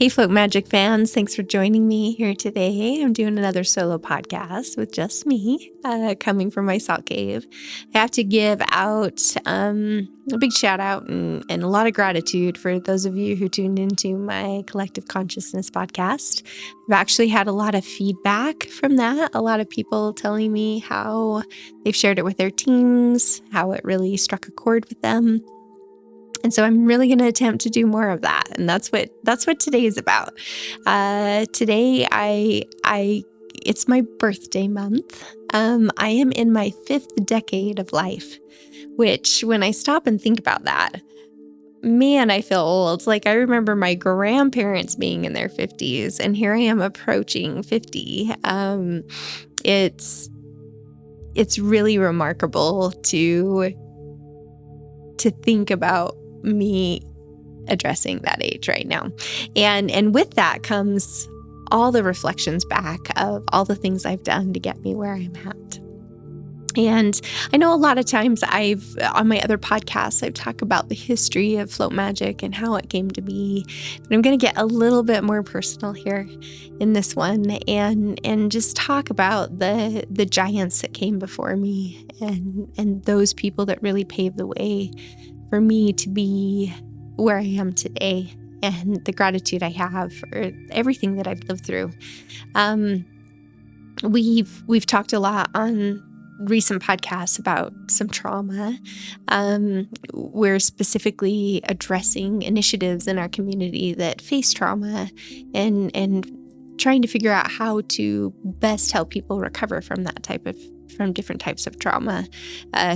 Hey, Float Magic fans, thanks for joining me here today. I'm doing another solo podcast with just me, coming from my salt cave. I have to give out a big shout out and a lot of gratitude for those of you who tuned into my Collective Consciousness podcast. I've actually had a lot of feedback from that, a lot of people telling me how they've shared it with their teams, how it really struck a chord with them. And so I'm really going to attempt to do more of that. And that's what today is about. Today, it's my birthday month. I am in my 5th decade of life, which when I stop and think about that, man, I feel old. Like I remember my grandparents being in their 50s, and here I am approaching 50. It's really remarkable to think about me addressing that age right now. And with that comes all the reflections back of all the things I've done to get me where I'm at. And I know a lot of times on my other podcasts, I've talked about the history of float magic and how it came to be. But I'm going to get a little bit more personal here in this one and just talk about the giants that came before me and those people that really paved the way for me to be where I am today, and the gratitude I have for everything that I've lived through. We've talked a lot on recent podcasts about some trauma. We're specifically addressing initiatives in our community that face trauma and trying to figure out how to best help people recover from different types of trauma,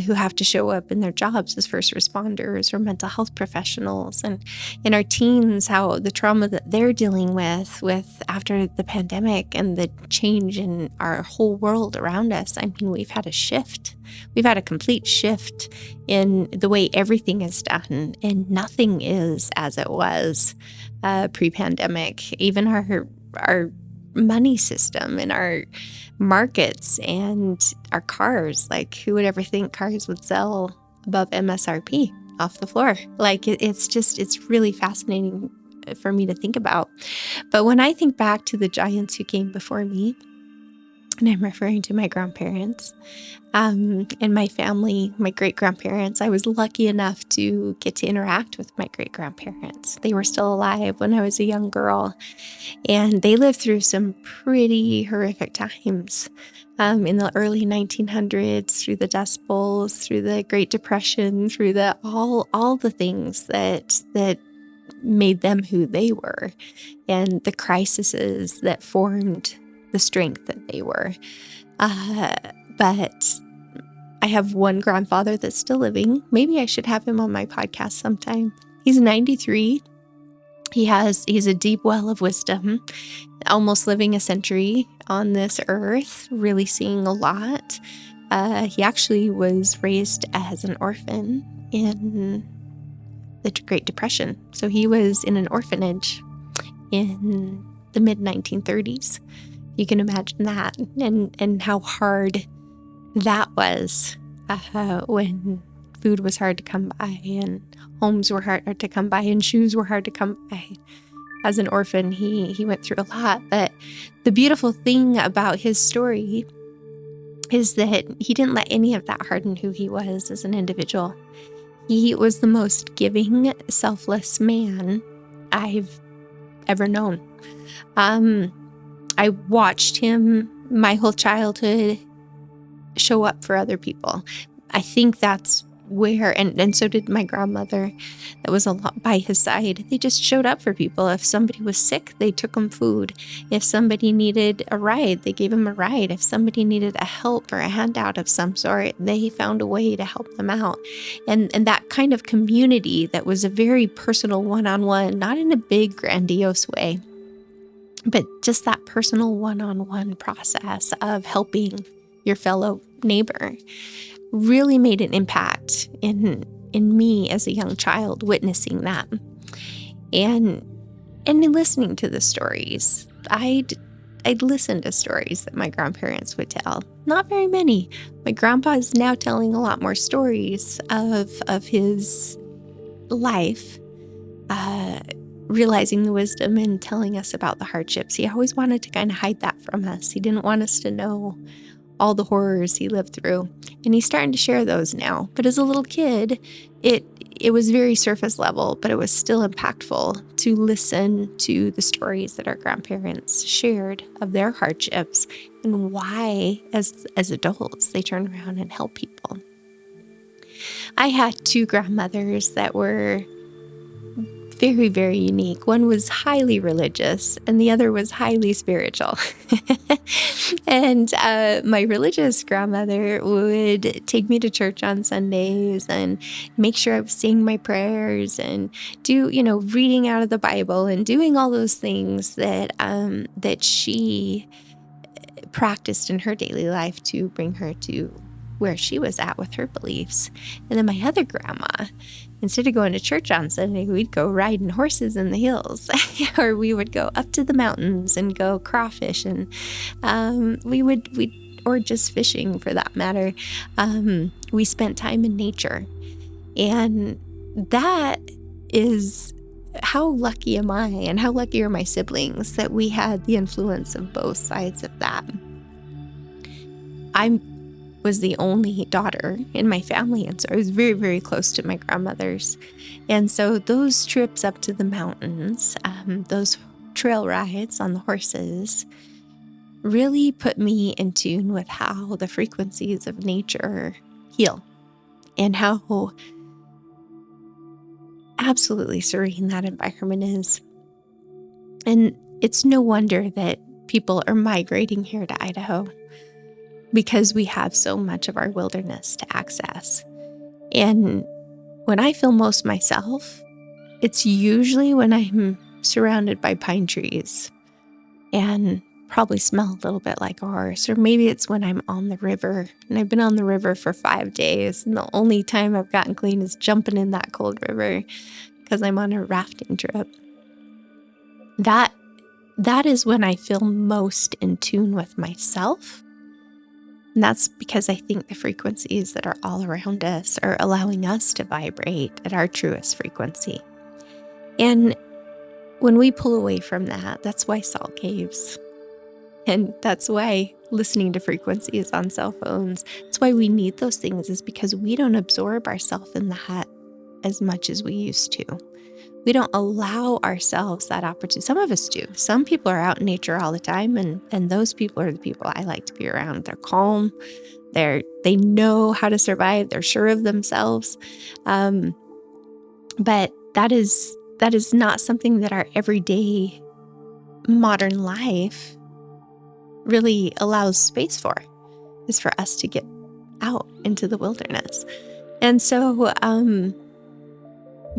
who have to show up in their jobs as first responders or mental health professionals, and in our teens, how the trauma that they're dealing with after the pandemic and the change in our whole world around us. I mean, we've had a shift. We've had a complete shift in the way everything is done, and nothing is as it was pre-pandemic. Even our money system and our markets and our cars, like who would ever think cars would sell above MSRP off the floor? Like it's really fascinating for me to think about. But when I think back to the giants who came before me, and I'm referring to my grandparents, and my family, my great-grandparents. I was lucky enough to get to interact with my great-grandparents. They were still alive when I was a young girl, and they lived through some pretty horrific times in the early 1900s, through the Dust Bowls, through the Great Depression, through the all the things that made them who they were, and the crises that formed the strength that they were. But I have one grandfather that's still living. Maybe I should have him on my podcast sometime. He's 93. He's a deep well of wisdom, almost living a century on this earth, really seeing a lot. He actually was raised as an orphan in the Great Depression. So he was in an orphanage in the mid-1930s. You can imagine that and how hard that was when food was hard to come by and homes were hard to come by and shoes were hard to come by. As an orphan, he went through a lot. But the beautiful thing about his story is that he didn't let any of that harden who he was as an individual. He was the most giving, selfless man I've ever known. I watched him my whole childhood show up for other people. I think that's where, and so did my grandmother, that was a lot by his side. They just showed up for people. If somebody was sick, they took them food. If somebody needed a ride, they gave them a ride. If somebody needed a help or a handout of some sort, they found a way to help them out. And that kind of community that was a very personal one-on-one, not in a big grandiose way, but just that personal one-on-one process of helping your fellow neighbor really made an impact in me as a young child, witnessing that. And in listening to the stories, I'd listen to stories that my grandparents would tell. Not very many. My grandpa is now telling a lot more stories of his life, realizing the wisdom and telling us about the hardships. He always wanted to kind of hide that from us. He didn't want us to know all the horrors he lived through. And he's starting to share those now. But as a little kid, it was very surface level, but it was still impactful to listen to the stories that our grandparents shared of their hardships and why, as adults, they turned around and helped people. I had two grandmothers that were very, very unique. One was highly religious and the other was highly spiritual. And my religious grandmother would take me to church on Sundays and make sure I was saying my prayers and do, reading out of the Bible and doing all those things that she practiced in her daily life to bring her to where she was at with her beliefs. And then my other grandma, instead of going to church on Sunday, we'd go riding horses in the hills, or we would go up to the mountains and go crawfish, and or just fishing for that matter. We spent time in nature, and that is how lucky am I, and how lucky are my siblings that we had the influence of both sides of that. I was the only daughter in my family, and so I was very, very close to my grandmothers. And so those trips up to the mountains, those trail rides on the horses, really put me in tune with how the frequencies of nature heal and how absolutely serene that environment is. And it's no wonder that people are migrating here to Idaho, because we have so much of our wilderness to access. And when I feel most myself, it's usually when I'm surrounded by pine trees and probably smell a little bit like a horse, or maybe it's when I'm on the river, and I've been on the river for 5 days, and the only time I've gotten clean is jumping in that cold river because I'm on a rafting trip. That is when I feel most in tune with myself. And that's because I think the frequencies that are all around us are allowing us to vibrate at our truest frequency. And when we pull away from that, that's why salt caves. And that's why listening to frequencies on cell phones, that's why we need those things, is because we don't absorb ourselves in that as much as we used to. We don't allow ourselves that opportunity. Some of us do. Some people are out in nature all the time, and those people are the people I like to be around. They're calm. They know how to survive. They're sure of themselves. But that is not something that our everyday modern life really allows space for, is for us to get out into the wilderness. And so,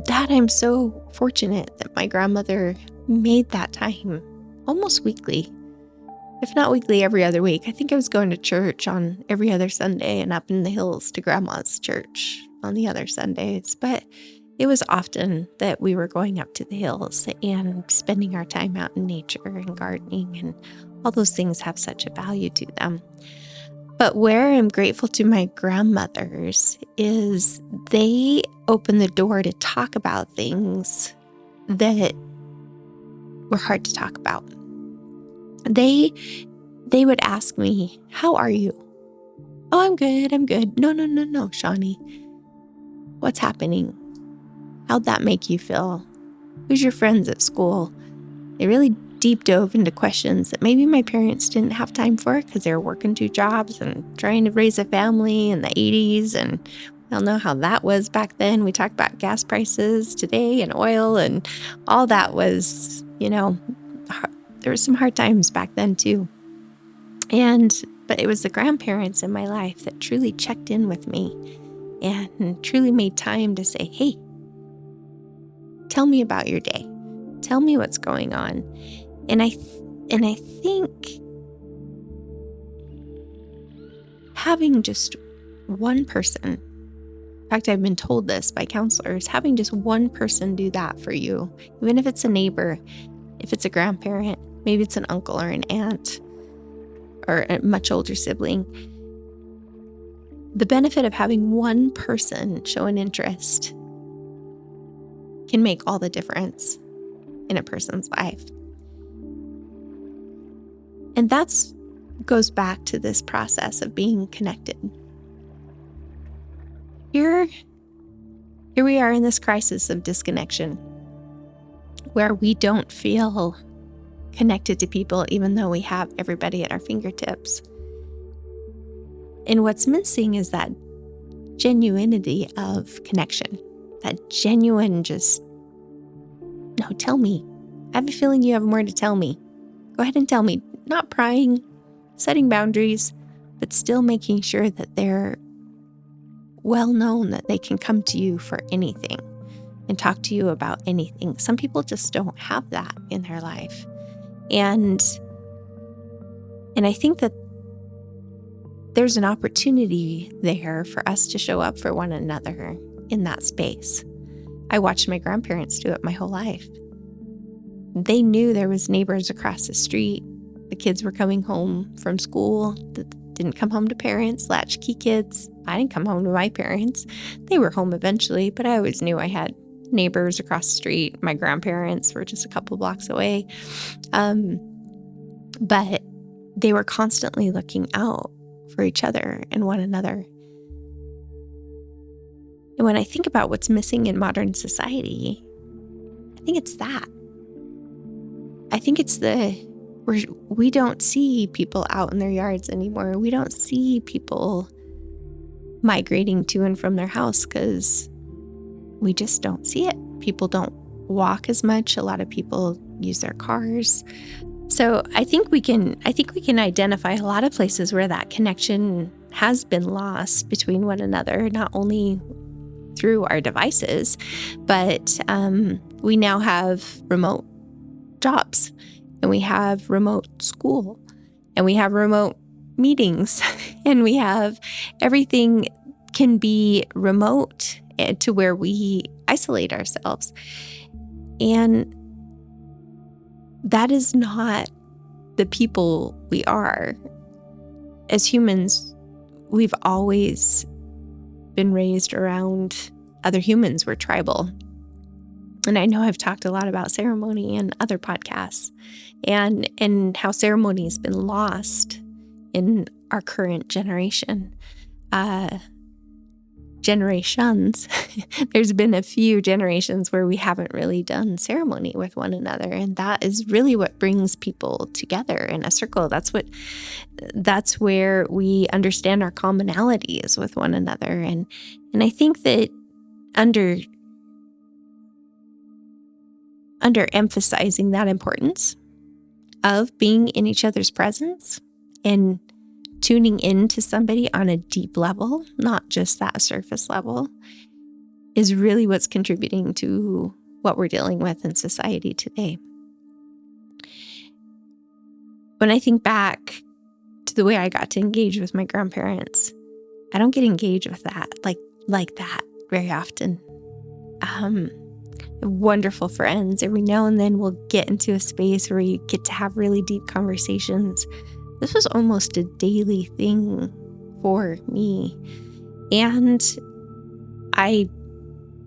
that I'm so fortunate that my grandmother made that time almost weekly, if not weekly, every other week. I think I was going to church on every other Sunday and up in the hills to grandma's church on the other Sundays. But it was often that we were going up to the hills and spending our time out in nature and gardening, and all those things have such a value to them. But where I'm grateful to my grandmothers is they opened the door to talk about things that were hard to talk about. They would ask me, "How are you?" "Oh, I'm good. No, Shawnee. What's happening? How'd that make you feel? Who's your friends at school?" They really deep dove into questions that maybe my parents didn't have time for because they were working 2 jobs and trying to raise a family in the 80s. And we all know how that was back then. We talked about gas prices today and oil, and all that was, there were some hard times back then too. But it was the grandparents in my life that truly checked in with me and truly made time to say, "Hey, tell me about your day. Tell me what's going on." And I think having just one person, in fact, I've been told this by counselors, having just one person do that for you, even if it's a neighbor, if it's a grandparent, maybe it's an uncle or an aunt or a much older sibling, the benefit of having one person show an interest can make all the difference in a person's life. And that's goes back to this process of being connected. Here we are in this crisis of disconnection, where we don't feel connected to people, even though we have everybody at our fingertips. And what's missing is that genuinity of connection, that genuine no, tell me. I have a feeling you have more to tell me. Go ahead and tell me. Not prying, setting boundaries, but still making sure that they're well known, that they can come to you for anything and talk to you about anything. Some people just don't have that in their life. And I think that there's an opportunity there for us to show up for one another in that space. I watched my grandparents do it my whole life. They knew there was neighbors across the street. The kids were coming home from school that didn't come home to parents, latchkey kids. I didn't come home to my parents. They were home eventually, but I always knew I had neighbors across the street. My grandparents were just a couple blocks away. But they were constantly looking out for each other and one another. And when I think about what's missing in modern society, I think it's that. I think it's we don't see people out in their yards anymore. We don't see people migrating to and from their house because we just don't see it. People don't walk as much. A lot of people use their cars. So I think we can identify a lot of places where that connection has been lost between one another, not only through our devices, but we now have remote jobs, and we have remote school, and we have remote meetings, and we have everything can be remote to where we isolate ourselves. And that is not the people we are. As humans, we've always been raised around other humans. We're tribal. And I know I've talked a lot about ceremony in other podcasts and how ceremony has been lost in our current generation. Generations. There's been a few generations where we haven't really done ceremony with one another. And that is really what brings people together in a circle. That's where we understand our commonalities with one another. And I think that under emphasizing that importance of being in each other's presence and tuning into somebody on a deep level, not just that surface level, is really what's contributing to what we're dealing with in society today. When I think back to the way I got to engage with my grandparents, I don't get engaged with that like that very often. Wonderful friends. Every now and then we'll get into a space where you get to have really deep conversations. This was almost a daily thing for me. And I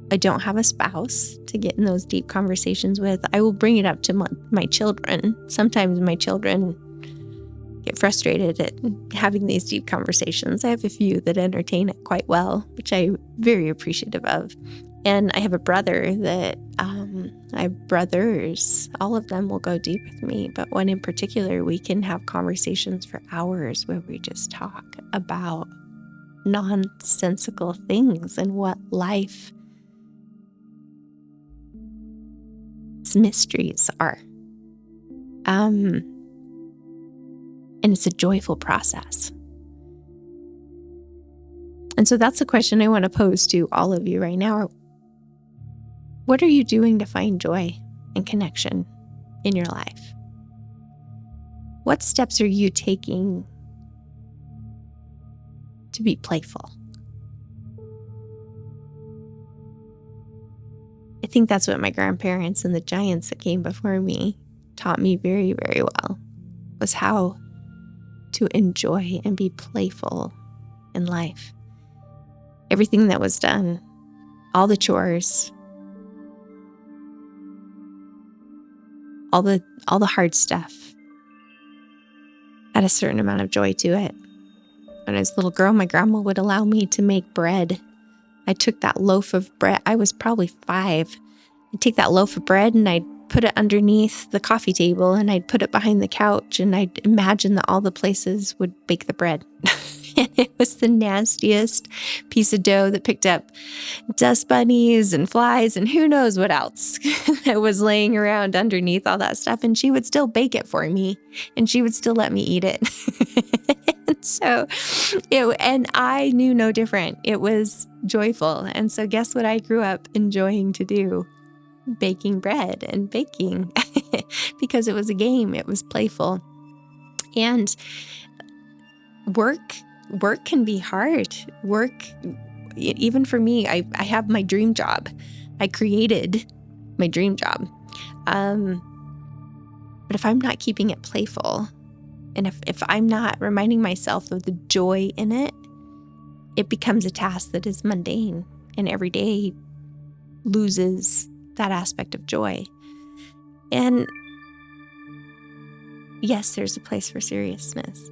don't have a spouse to get in those deep conversations with. I will bring it up to my children. Sometimes my children get frustrated at having these deep conversations. I have a few that entertain it quite well, which I'm very appreciative of. And I have a brother that, I have brothers, all of them will go deep with me, but one in particular, we can have conversations for hours where we just talk about nonsensical things and what life's mysteries are. And it's a joyful process. And so that's the question I want to pose to all of you right now. What are you doing to find joy and connection in your life? What steps are you taking to be playful? I think that's what my grandparents and the giants that came before me taught me very, very well, was how to enjoy and be playful in life. Everything that was done, all the chores, all the hard stuff had a certain amount of joy to it. When I was a little girl, my grandma would allow me to make bread. I took that loaf of bread. I was probably 5. I'd take that loaf of bread and I'd put it underneath the coffee table and I'd put it behind the couch and I'd imagine that all the places would bake the bread. And it was the nastiest piece of dough that picked up dust bunnies and flies and who knows what else that was laying around underneath all that stuff. And she would still bake it for me and she would still let me eat it. And I knew no different. It was joyful. And so guess what I grew up enjoying to do? Baking bread and baking because it was a game. It was playful. And work can be hard. Work, even for me, I have my dream job. I created my dream job. But if I'm not keeping it playful, and if I'm not reminding myself of the joy in it, it becomes a task that is mundane and every day loses that aspect of joy. And yes, there's a place for seriousness.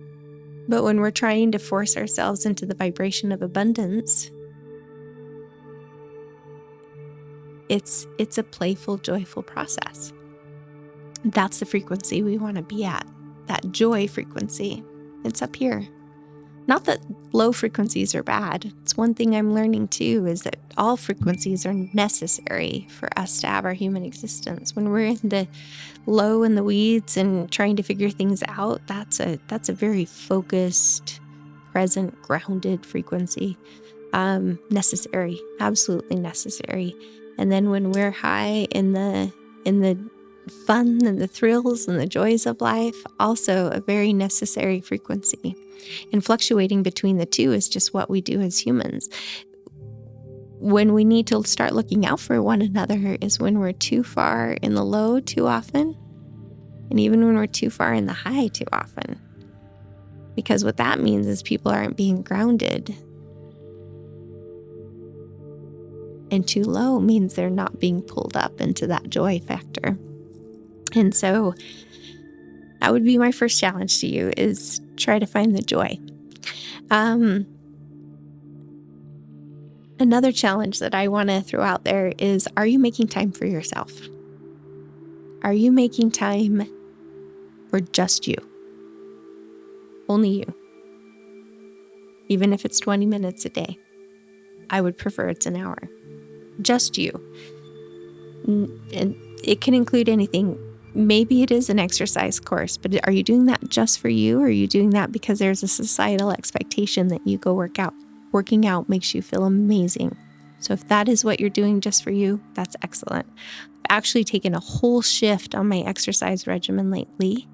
But when we're trying to force ourselves into the vibration of abundance, it's a playful, joyful process. That's the frequency we want to be at, that joy frequency. It's up here. Not that low frequencies are bad. It's one thing I'm learning too, is that all frequencies are necessary for us to have our human existence. When we're in the low in the weeds and trying to figure things out, that's a very focused, present, grounded frequency. Necessary, absolutely necessary. And then when we're high in the fun and the thrills and the joys of life, also a very necessary frequency. And fluctuating between the two is just what we do as humans. When we need to start looking out for one another is when we're too far in the low too often, and even when we're too far in the high too often. Because what that means is people aren't being grounded. And too low means they're not being pulled up into that joy factor. And so that would be my first challenge to you, is try to find the joy. Another challenge that I want to throw out there is, are you making time for yourself? Are you making time for just you? Only you. Even if it's 20 minutes a day. I would prefer it's an hour. Just you. And it can include anything. Maybe it is an exercise course, but are you doing that just for you? Or are you doing that because there's a societal expectation that you go work out? Working out makes you feel amazing. So if that is what you're doing just for you, that's excellent. I've actually taken a whole shift on my exercise regimen lately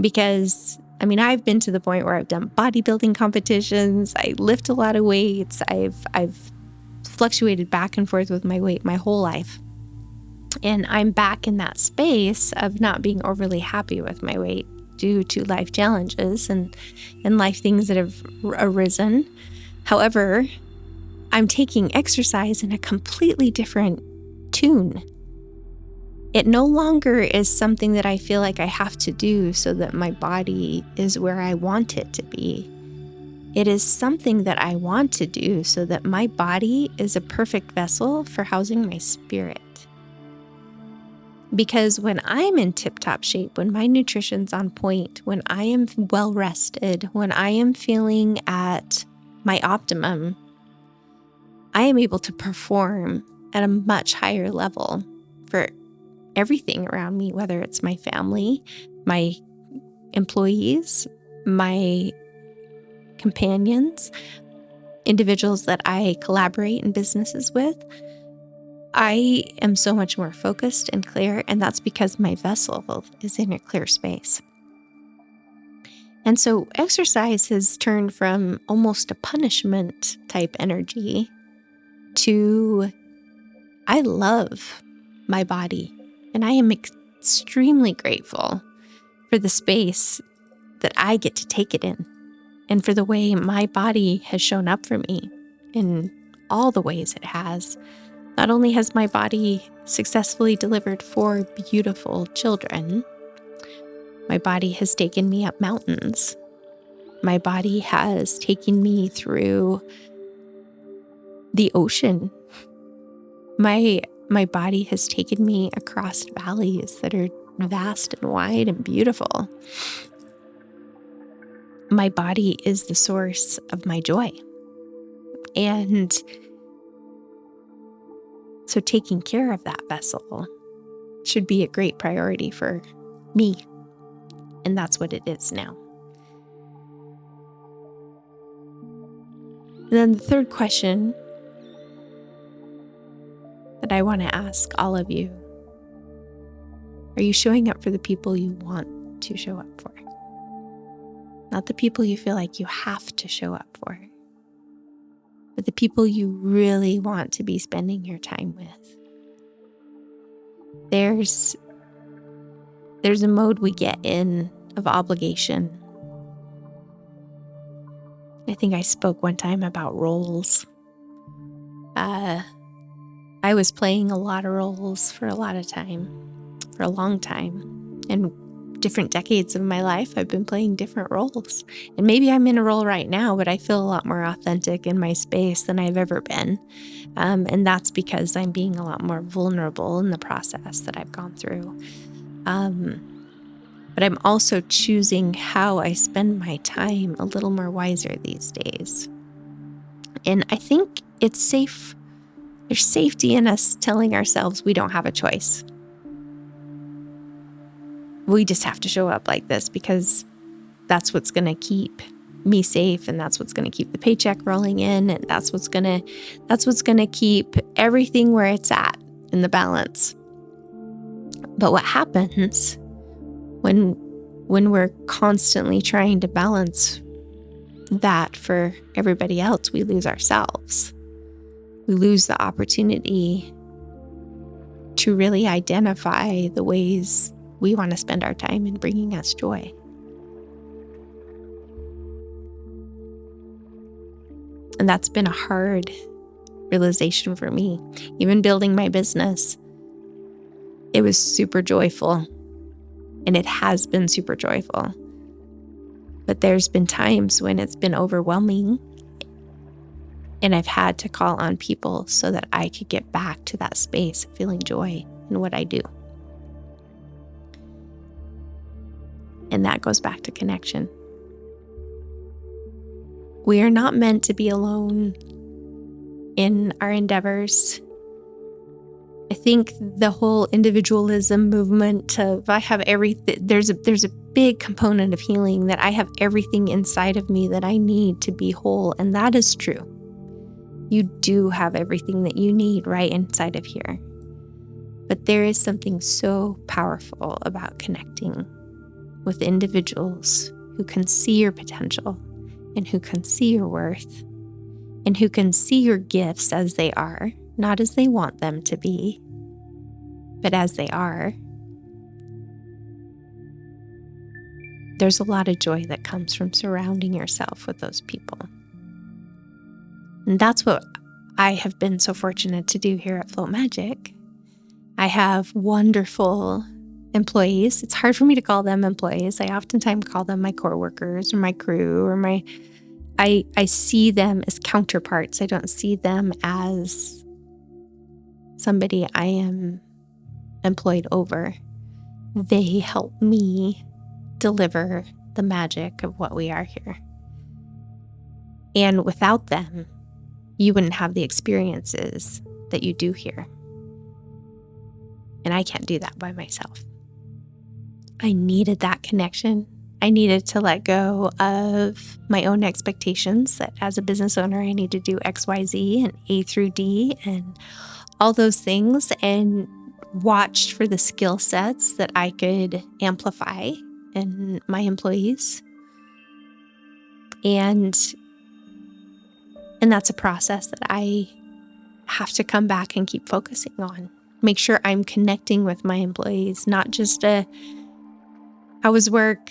because, I've been to the point where I've done bodybuilding competitions. I lift a lot of weights. I've fluctuated back and forth with my weight my whole life. And I'm back in that space of not being overly happy with my weight due to life challenges and life things that have arisen. However, I'm taking exercise in a completely different tune. It no longer is something that I feel like I have to do so that my body is where I want it to be. It is something that I want to do so that my body is a perfect vessel for housing my spirit. Because when I'm in tip-top shape, when my nutrition's on point, when I am well rested, when I am feeling at my optimum, I am able to perform at a much higher level for everything around me, whether it's my family, my employees, my companions, individuals that I collaborate in businesses with. I am so much more focused and clear, and that's because my vessel is in a clear space. And so exercise has turned from almost a punishment type energy to, I love my body, and I am extremely grateful for the space that I get to take it in, and for the way my body has shown up for me in all the ways it has. Not only has my body successfully delivered 4 beautiful children, my body has taken me up mountains. My body has taken me through the ocean. My body has taken me across valleys that are vast and wide and beautiful. My body is the source of my joy. And so taking care of that vessel should be a great priority for me. And that's what it is now. And then the third question that I want to ask all of you: are you showing up for the people you want to show up for? Not the people you feel like you have to show up for, but the people you really want to be spending your time with. There's a mode we get in of obligation. I think I spoke one time about roles. I was playing a lot of roles for a long time. In different decades of my life, I've been playing different roles. And maybe I'm in a role right now, but I feel a lot more authentic in my space than I've ever been. And that's because I'm being a lot more vulnerable in the process that I've gone through. But I'm also choosing how I spend my time a little more wiser these days. And I think it's safe. There's safety in us telling ourselves we don't have a choice. We just have to show up like this because that's what's going to keep me safe, and that's what's going to keep the paycheck rolling in, and that's what's going to keep everything where it's at in the balance. But what happens when we're constantly trying to balance that for everybody else? We lose ourselves. We lose the opportunity to really identify the ways we want to spend our time in bringing us joy. And that's been a hard realization for me. Even building my business, it was super joyful. And it has been super joyful. But there's been times when it's been overwhelming, and I've had to call on people so that I could get back to that space of feeling joy in what I do. And that goes back to connection. We are not meant to be alone in our endeavors. I think the whole individualism movement of I have everything, there's a big component of healing that I have everything inside of me that I need to be whole, and that is true. You do have everything that you need right inside of here. But there is something so powerful about connecting with individuals who can see your potential and who can see your worth and who can see your gifts as they are, not as they want them to be, but as they are. There's a lot of joy that comes from surrounding yourself with those people. And that's what I have been so fortunate to do here at Float Magic. I have wonderful employees. It's hard for me to call them employees. I oftentimes call them my coworkers or my crew or I see them as counterparts. I don't see them as somebody I am employed over. They help me deliver the magic of what we are here. And without them, you wouldn't have the experiences that you do here. And I can't do that by myself. I needed that connection. I needed to let go of my own expectations that as a business owner, I need to do X, Y, Z and A through D and all those things, and watched for the skill sets that I could amplify in my employees. And that's a process that I have to come back and keep focusing on. Make sure I'm connecting with my employees, not just how was work?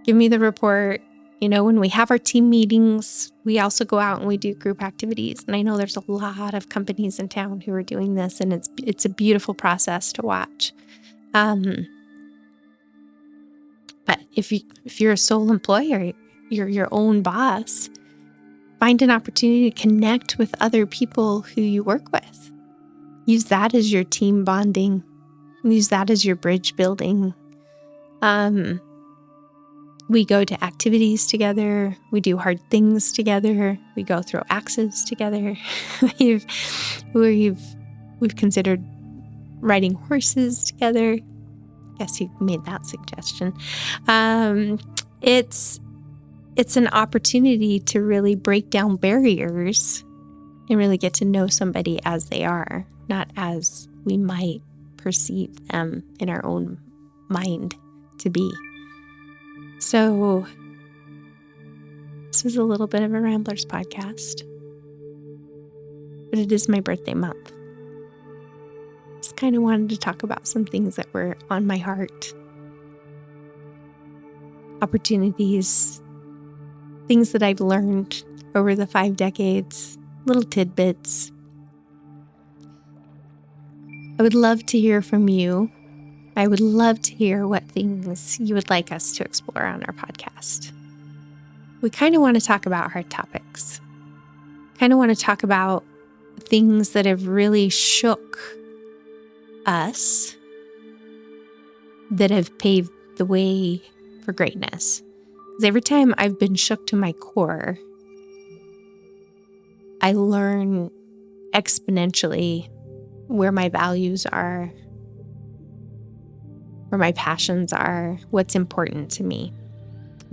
Give me the report. When we have our team meetings, we also go out and we do group activities. And I know there's a lot of companies in town who are doing this, and it's a beautiful process to watch. But if you're a sole employer, you're your own boss, find an opportunity to connect with other people who you work with. Use that as your team bonding. Use that as your bridge building. We go to activities together. We do hard things together. We go throw axes together. We've considered riding horses together. Guess you made that suggestion. It's an opportunity to really break down barriers and really get to know somebody as they are, not as we might perceive them in our own mind to be. So this was a little bit of a Ramblers podcast, but it is my birthday month. Just kind of wanted to talk about some things that were on my heart. Opportunities, things that I've learned over the 5 decades, little tidbits. I would love to hear from you. I would love to hear what things you would like us to explore on our podcast. We kind of want to talk about hard topics. Kind of want to talk about things that have really shook us, that have paved the way for greatness. Because every time I've been shook to my core, I learn exponentially where my values are, where my passions are, what's important to me,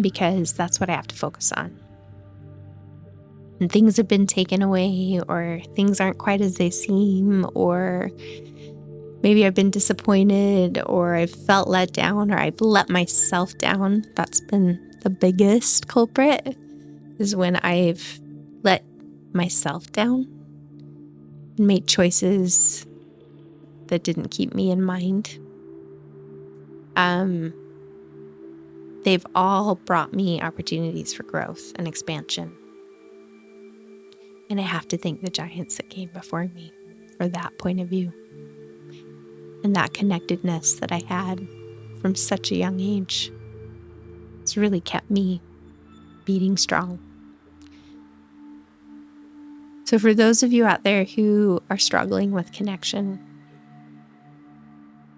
because that's what I have to focus on. And things have been taken away, or things aren't quite as they seem, or maybe I've been disappointed, or I've felt let down, or I've let myself down. That's been the biggest culprit, is when I've let myself down and made choices that didn't keep me in mind. They've all brought me opportunities for growth and expansion. And I have to thank the giants that came before me for that point of view and that connectedness that I had from such a young age. It's really kept me beating strong. So for those of you out there who are struggling with connection,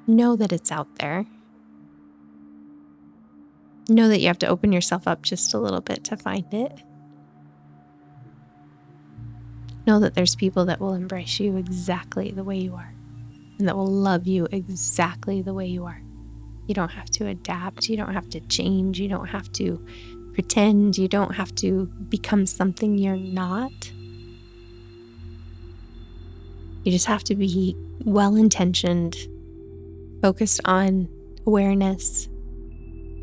know that it's out there. Know that you have to open yourself up just a little bit to find it. Know that there's people that will embrace you exactly the way you are, and that will love you exactly the way you are. You don't have to adapt. You don't have to change. You don't have to pretend. You don't have to become something you're not. You just have to be well-intentioned, focused on awareness,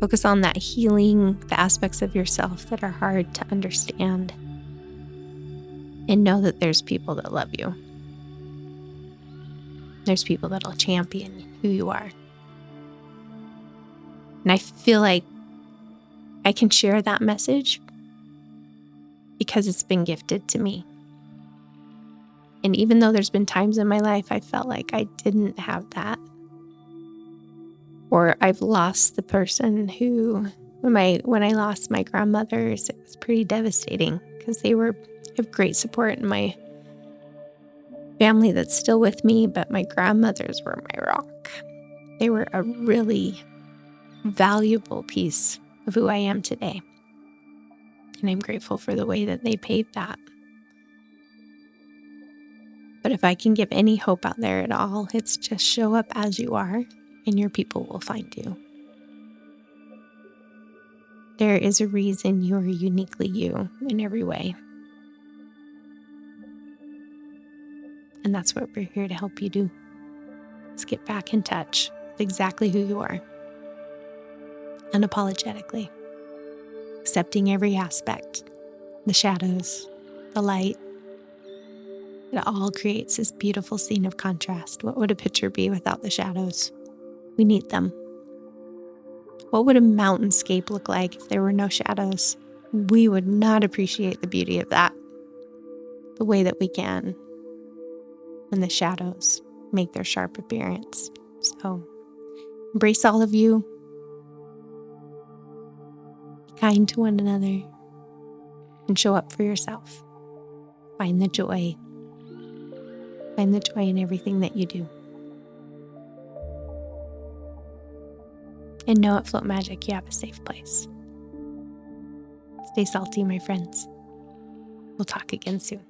focus on that healing, the aspects of yourself that are hard to understand, and know that there's people that love you. There's people that'll champion who you are. And I feel like I can share that message because it's been gifted to me. And even though there's been times in my life I felt like I didn't have that, or I've lost the person who, when I lost my grandmothers, it was pretty devastating because they have great support in my family that's still with me, but my grandmothers were my rock. They were a really valuable piece of who I am today. And I'm grateful for the way that they paved that. But if I can give any hope out there at all, it's just show up as you are, and your people will find you. There is a reason you are uniquely you in every way. And that's what we're here to help you do. Let's get back in touch with exactly who you are. Unapologetically. Accepting every aspect, the shadows, the light. It all creates this beautiful scene of contrast. What would a picture be without the shadows? We need them. What would a mountainscape look like if there were no shadows? we would not appreciate the beauty of that the way that we can when the shadows make their sharp appearance. So embrace all of you. Be kind to one another and show up for yourself. Find the joy. Find the joy in everything that you do. And know at Float Magic, you have a safe place. Stay salty, my friends. We'll talk again soon.